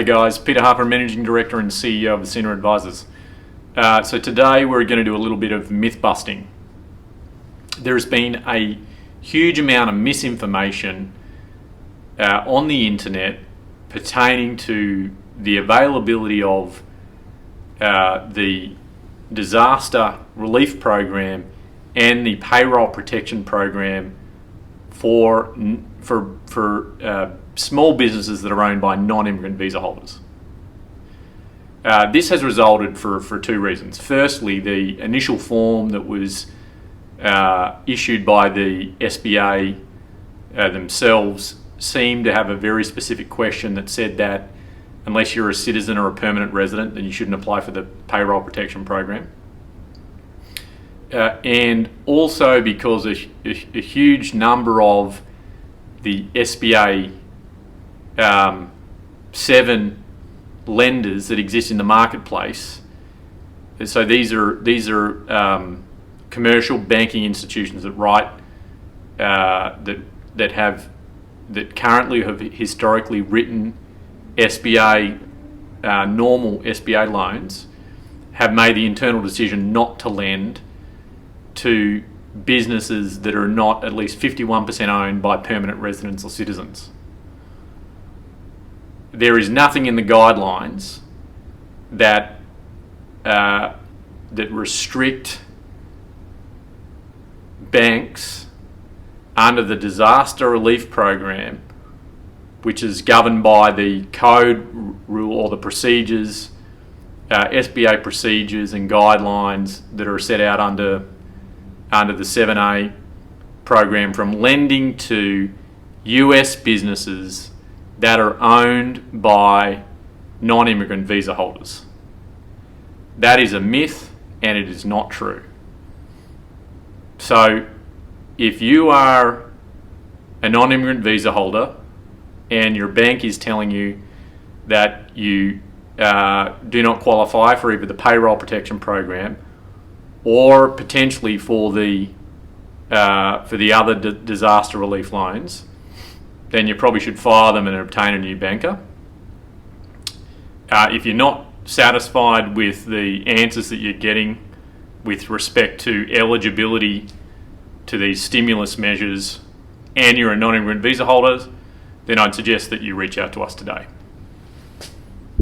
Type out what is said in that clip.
Hey guys, Peter Harper, Managing Director and CEO of the Senior Advisors. So today we're going to do a little bit of myth busting. There's been a huge amount of misinformation on the internet pertaining to the availability of the disaster relief program and the payroll protection program for small businesses that are owned by non-immigrant visa holders. This has resulted for two reasons. Firstly, the initial form that was issued by the SBA themselves seemed to have a very specific question that said that unless you're a citizen or a permanent resident, then you shouldn't apply for the payroll protection program. And also because a huge number of the SBA 7 lenders that exist in the marketplace, so these are commercial banking institutions that write that currently have historically written SBA normal SBA loans, have made the internal decision not to lend to businesses that are not at least 51% owned by permanent residents or citizens. There is nothing in the guidelines that restrict banks under the disaster relief program, which is governed by the code rule or the procedures, SBA procedures and guidelines that are set out under the 7A program, from lending to US businesses that are owned by non-immigrant visa holders. That is a myth and it is not true. So if you are a non-immigrant visa holder and your bank is telling you that you do not qualify for either the payroll protection program or potentially for the other disaster relief loans, then you probably should fire them and obtain a new banker. If you're not satisfied with the answers that you're getting with respect to eligibility to these stimulus measures and you're a non-immigrant visa holder, then I'd suggest that you reach out to us today.